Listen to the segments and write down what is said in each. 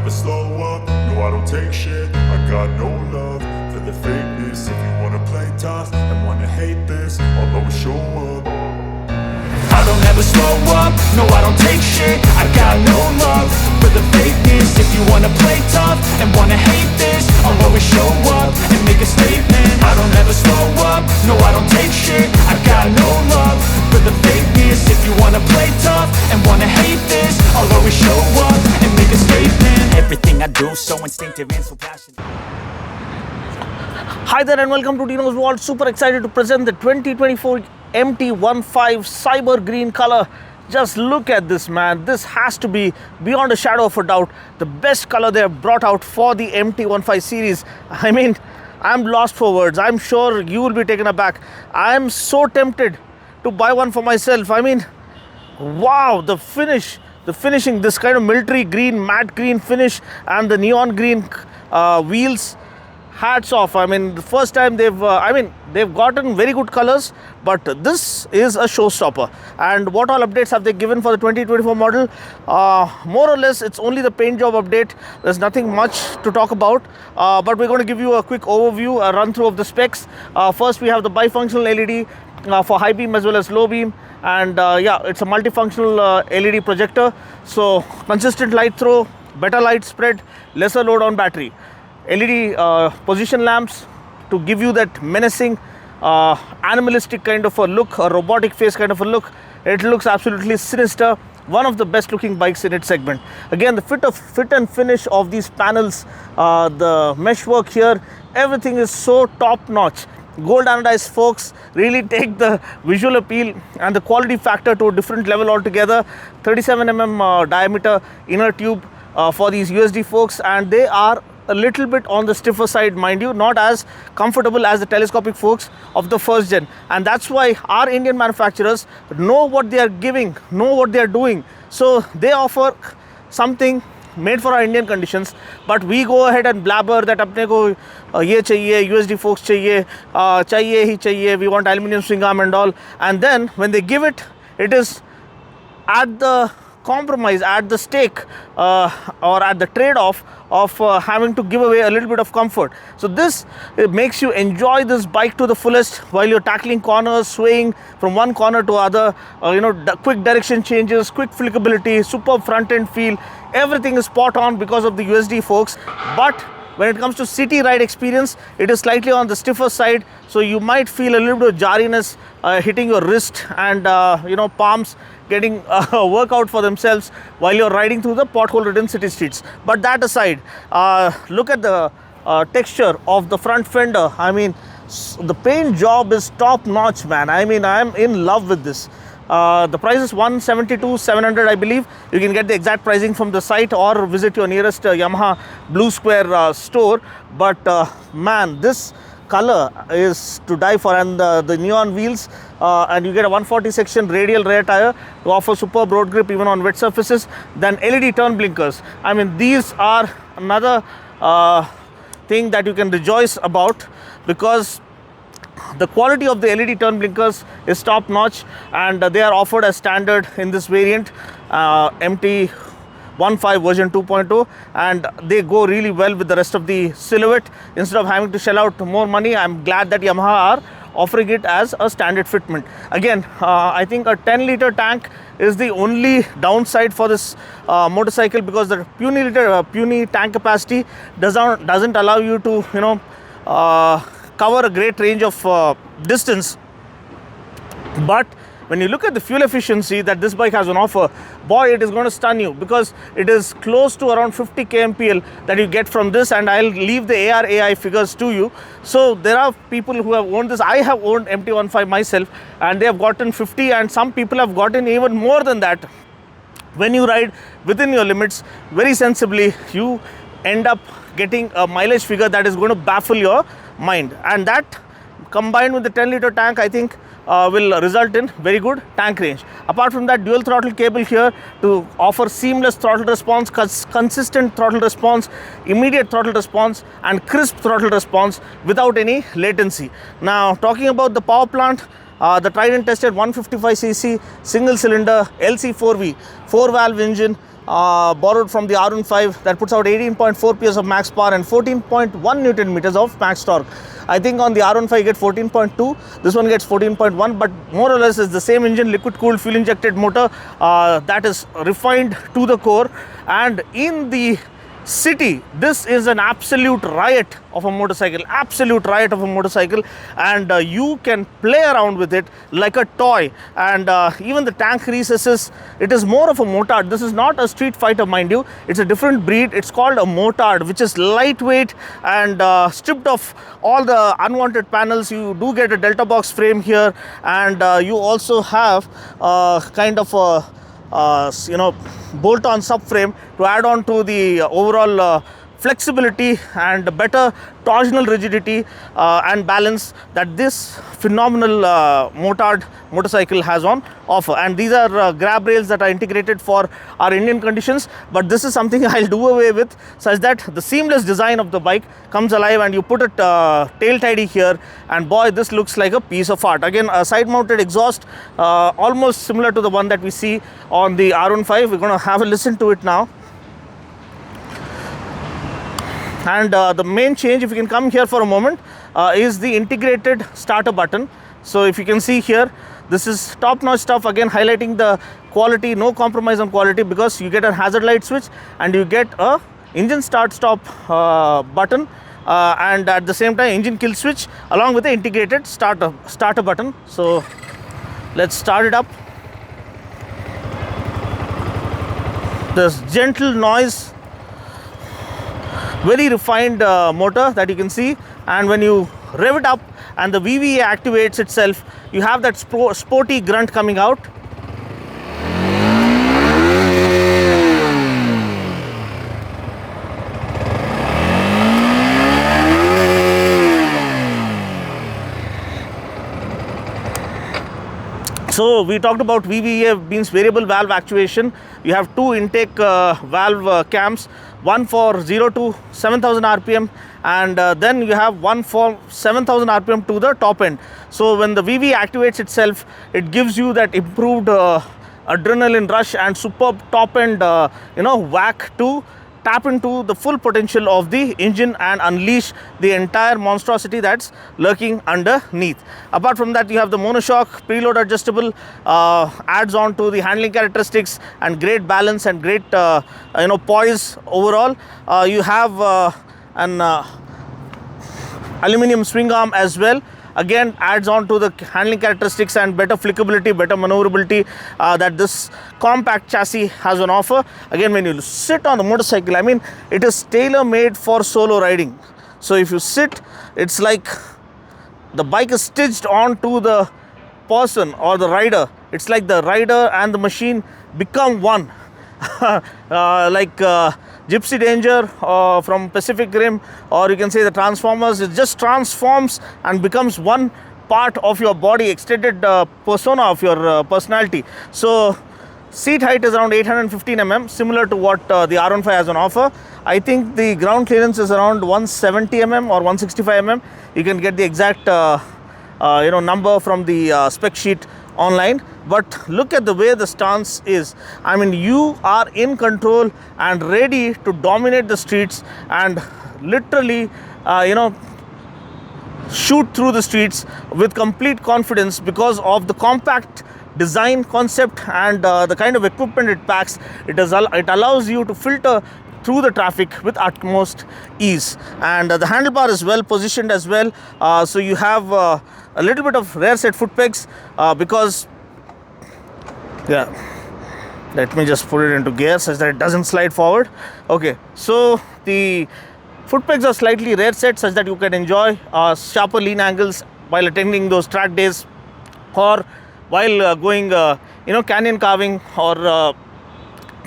never slow up, no I don't take shit. I got no love for the fakeness. If you wanna play tough and wanna hate this, I'll always show up. I don't ever slow up, no I don't take shit. I got no love for the fakeness. If you wanna play tough and wanna hate this, I'll always show up and make a statement. I don't ever slow up, no I don't take shit. I got no love for the fakeness. If you wanna play tough and wanna hate this, I'll always show up and make a statement. Everything I do so instinctive and so passionate. Hi there and welcome to Dino's World. Super excited to present the 2024 MT15 Cyber Green color. Just look at this, man. This has to be, beyond a shadow of a doubt, the best color they have brought out for the MT15 series. I mean, I'm lost for words. I'm sure you will be taken aback. I'm so tempted to buy one for myself. I mean, wow, the finishing, this kind of military green, matte green finish and the neon green wheels. Hats off. I mean, the first time they've gotten very good colors, but this is a showstopper. And what all updates have they given for the 2024 model? More or less, it's only the paint job update. There's nothing much to talk about, but we're going to give you a quick overview, a run through of the specs. First, we have the bifunctional LED for high beam as well as low beam. And yeah, it's a multifunctional LED projector. So consistent light throw, better light spread, lesser load on battery. LED position lamps to give you that menacing, animalistic kind of a look, a robotic face kind of a look. It looks absolutely sinister. One of the best looking bikes in its segment. Again, the fit and finish of these panels, the meshwork here, everything is so top notch. Gold anodized forks really take the visual appeal and the quality factor to a different level altogether. 37 mm diameter inner tube for these USD forks, and they are a little bit on the stiffer side, mind you, not as comfortable as the telescopic forks of the first gen. And that's why our Indian manufacturers know what they are giving, know what they are doing. So they offer something made for our Indian conditions, but we go ahead and blabber that apne ko ye chahiye, USD forks chahiye, chahiye hi chahiye, we want aluminum swing arm and all. And then when they give it, it is at the compromise, at the stake or at the trade-off of having to give away a little bit of comfort. So this, it makes you enjoy this bike to the fullest while you're tackling corners, swaying from one corner to other, quick direction changes, quick flickability, superb front end feel. Everything is spot on because of the USD forks. But when it comes to city ride experience, it is slightly on the stiffer side, so you might feel a little bit of jarriness hitting your wrist and palms getting workout for themselves while you're riding through the pothole-ridden city streets. But that aside, look at the texture of the front fender. I mean, the paint job is top notch, man. I mean, I'm in love with this. The price is 172,700, I believe. You can get the exact pricing from the site or visit your nearest Yamaha Blue Square store. But man, this color is to die for. And the neon wheels, and you get a 140 section radial rear tire to offer superb road grip even on wet surfaces. Then LED turn blinkers. I mean, these are another thing that you can rejoice about, because the quality of the LED turn blinkers is top notch, and they are offered as standard in this variant, MT15 version 2.0, and they go really well with the rest of the silhouette. Instead of having to shell out more money, I'm glad that Yamaha are offering it as a standard fitment. Again, I think a 10-liter tank is the only downside for this motorcycle, because the puny tank capacity doesn't allow you to cover a great range of distance. But when you look at the fuel efficiency that this bike has on offer, boy, it is going to stun you, because it is close to around 50 kmpl that you get from this, and I'll leave the ARAI figures to you. So there are people who have owned this. I have owned MT15 myself, and they have gotten 50, and some people have gotten even more than that. When you ride within your limits very sensibly, you end up getting a mileage figure that is going to baffle your mind, and that combined with the 10-liter tank, I think will result in very good tank range. Apart from that, dual throttle cable here to offer seamless throttle response, consistent throttle response, immediate throttle response, and crisp throttle response without any latency. Now, talking about the power plant, the tried and tested 155cc single cylinder LC4V 4-valve engine borrowed from the R15 that puts out 18.4 PS of max power and 14.1 Newton meters of max torque. I think on the R15 you get 14.2, this one gets 14.1, but more or less is the same engine, liquid cooled fuel injected motor that is refined to the core. And in the city, this is an absolute riot of a motorcycle, and you can play around with it like a toy. And even the tank recesses, it is more of a motard. This is not a street fighter, mind you, it's a different breed. It's called a motard, which is lightweight and stripped of all the unwanted panels. You do get a delta box frame here, and you also have kind of a bolt-on subframe to add on to the overall flexibility and better torsional rigidity and balance that this phenomenal motard motorcycle has on offer. And these are grab rails that are integrated for our Indian conditions, but this is something I'll do away with, such that the seamless design of the bike comes alive, and you put it tail tidy here, and boy, this looks like a piece of art. Again, a side mounted exhaust, almost similar to the one that we see on the R15. We're going to have a listen to it now. And the main change, if you can come here for a moment, is the integrated starter button. So if you can see here, this is top-notch stuff, again highlighting the quality, no compromise on quality, because you get a hazard light switch and you get a engine start-stop button, and at the same time engine kill switch along with the integrated starter button. So let's start it up. This gentle noise, very refined motor that you can see, and when you rev it up and the VVA activates itself, you have that sporty grunt coming out. So we talked about VVA, means variable valve actuation. You have two intake valve cams, one for 0 to 7000 RPM, and then you have one for 7000 RPM to the top end. So when the VVA activates itself, it gives you that improved adrenaline rush and superb top end whack to tap into the full potential of the engine and unleash the entire monstrosity that's lurking underneath. Apart from that, you have the monoshock preload adjustable, adds on to the handling characteristics and great balance and great poise overall. You have an aluminum swing arm as well, again adds on to the handling characteristics and better flickability, better maneuverability that this compact chassis has on offer. Again, when you sit on the motorcycle, I mean, it is tailor made for solo riding. So if you sit, it's like the bike is stitched onto the person or the rider. It's like the rider and the machine become one. Like Gypsy Danger from Pacific Rim, or you can say the Transformers, it just transforms and becomes one part of your body, extended persona of your personality. So seat height is around 815 mm, similar to what the R15 has on offer. I think the ground clearance is around 170 mm or 165 mm. You can get the exact number from the spec sheet online, but look at the way the stance is. I mean, you are in control and ready to dominate the streets and literally shoot through the streets with complete confidence because of the compact design concept and the kind of equipment it packs. It allows you to filter through the traffic with utmost ease, and the handlebar is well positioned as well. So you have a little bit of rear set foot pegs because let me just put it into gear such that it doesn't slide forward. Okay, so the foot pegs are slightly rear set such that you can enjoy sharper lean angles while attending those track days, or while going canyon carving, or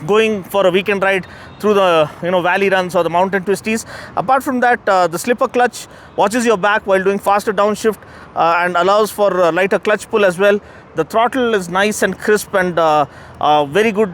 going for a weekend ride through the valley runs or the mountain twisties. Apart from that, the slipper clutch watches your back while doing faster downshift and allows for lighter clutch pull as well. The throttle is nice and crisp and very good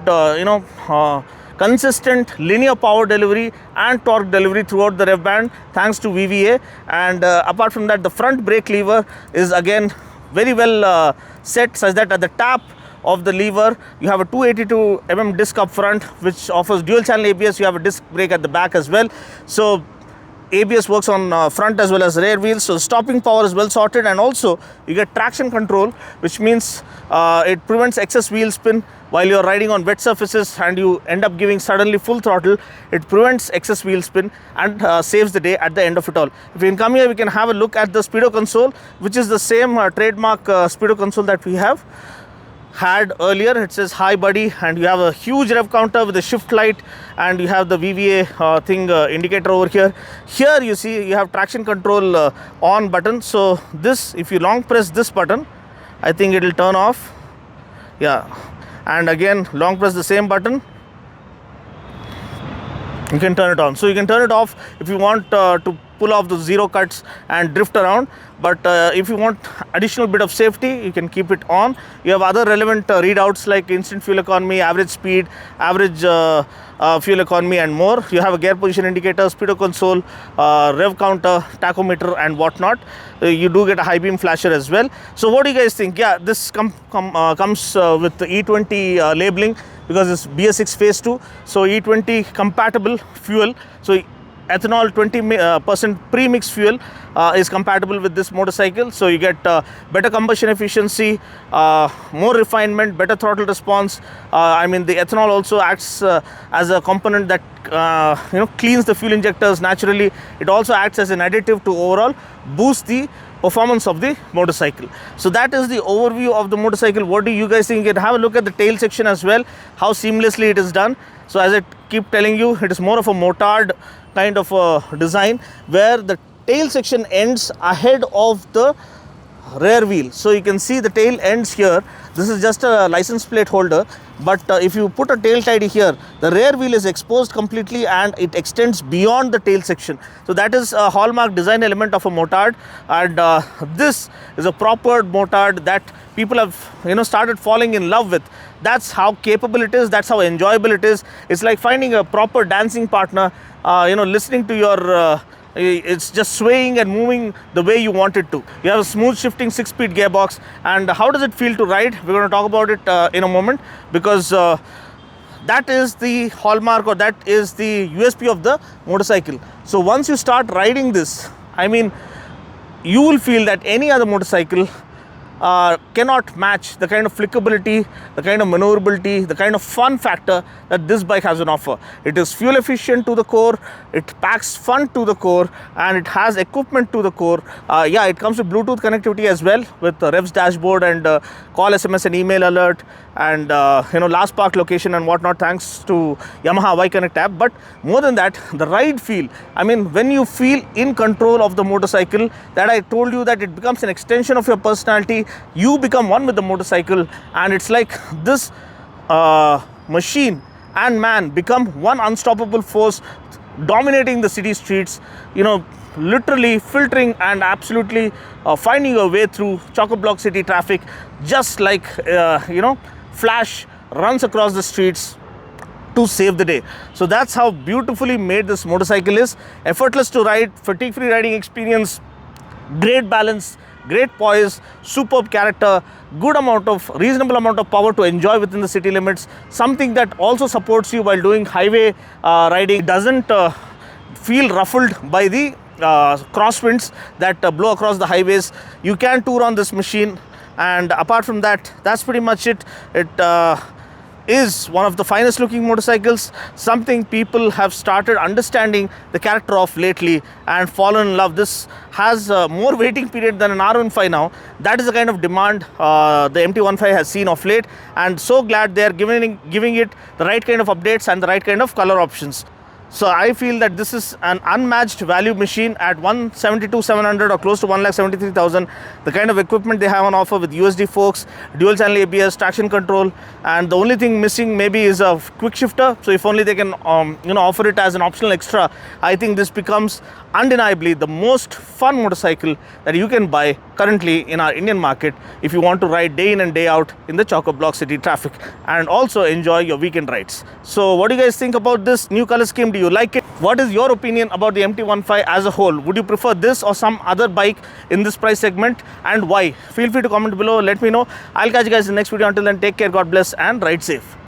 consistent linear power delivery and torque delivery throughout the rev band thanks to VVA. And apart from that, the front brake lever is again very well set such that at the tap of the lever. You have a 282 mm disc up front, which offers dual channel ABS. You have a disc brake at the back as well. So ABS works on front as well as rear wheels, so stopping power is well sorted, and also you get traction control, which means it prevents excess wheel spin while you're riding on wet surfaces and you end up giving suddenly full throttle. It prevents excess wheel spin and saves the day at the end of it all. If you can come here, we can have a look at the Speedo console, which is the same trademark Speedo console that we have had earlier. It says hi buddy, and you have a huge rev counter with a shift light, and you have the VVA indicator over here. Here you see you have traction control on button. So this, if you long press this button, I think it will turn off. Yeah, and again long press the same button, you can turn it on. So you can turn it off if you want to pull off the zero cuts and drift around, but if you want additional bit of safety, you can keep it on. You have other relevant readouts like instant fuel economy, average speed, average fuel economy, and more. You have a gear position indicator, Speedo console, rev counter, tachometer, and whatnot. You do get a high beam flasher as well. So what do you guys think? Yeah, this comes with the E20 labeling, because it's BS6 phase 2, so E20 compatible fuel. So ethanol 20% pre-mixed fuel is compatible with this motorcycle. So you get better combustion efficiency, more refinement, better throttle response. I mean, the ethanol also acts as a component that cleans the fuel injectors naturally. It also acts as an additive to overall boost the performance of the motorcycle. So that is the overview of the motorcycle. What do you guys think? You can have a look at the tail section as well, how seamlessly it is done. So as I keep telling you, it is more of a motard kind of a design, where the tail section ends ahead of the rear wheel. So you can see the tail ends here. This is just a license plate holder, but if you put a tail tidy here, the rear wheel is exposed completely and it extends beyond the tail section. So that is a hallmark design element of a motard, and this is a proper motard that people have started falling in love with. That's how capable it is, that's how enjoyable it is. It's like finding a proper dancing partner, listening to your it's just swaying and moving the way you want it to. You have a smooth shifting 6-speed gearbox, and how does it feel to ride? We're going to talk about it in a moment, because that is the hallmark, or that is the USP of the motorcycle. So once you start riding this, I mean, you will feel that any other motorcycle cannot match the kind of flickability, the kind of maneuverability, the kind of fun factor that this bike has on offer. It is fuel efficient to the core, it packs fun to the core, and it has equipment to the core. Yeah, it comes with Bluetooth connectivity as well, with the Revs dashboard and call, SMS and email alert, and last park location and whatnot, thanks to Yamaha Y-Connect app. But more than that, the ride feel, I mean, when you feel in control of the motorcycle, that I told you that it becomes an extension of your personality. You become one with the motorcycle, and it's like this machine and man become one unstoppable force, dominating the city streets, literally filtering and absolutely finding your way through chock-a-block city traffic, just like Flash runs across the streets to save the day. So that's how beautifully made this motorcycle is. Effortless to ride, fatigue-free riding experience, great balance, great poise, superb character, reasonable amount of power to enjoy within the city limits. Something that also supports you while doing highway riding. It doesn't feel ruffled by the crosswinds that blow across the highways. You can tour on this machine, and apart from that, that's pretty much it. It is one of the finest looking motorcycles, something people have started understanding the character of lately and fallen in love. This has more waiting period than an R15 now. That is the kind of demand the MT15 has seen of late, and so glad they are giving it the right kind of updates and the right kind of color options. So I feel that this is an unmatched value machine at 172,700 or close to 1,73,000. The kind of equipment they have on offer with USD forks, dual channel ABS, traction control, and the only thing missing maybe is a quick shifter. So if only they can offer it as an optional extra, I think this becomes undeniably the most fun motorcycle that you can buy currently in our Indian market if you want to ride day in and day out in the chock-a-block city traffic and also enjoy your weekend rides. So what do you guys think about this new color scheme? do you like it? What is your opinion about the MT-15 as a whole? Would you prefer this or some other bike in this price segment, and why? Feel free to comment below, let me know. I'll catch you guys in the next video. Until then, take care, God bless, and ride safe.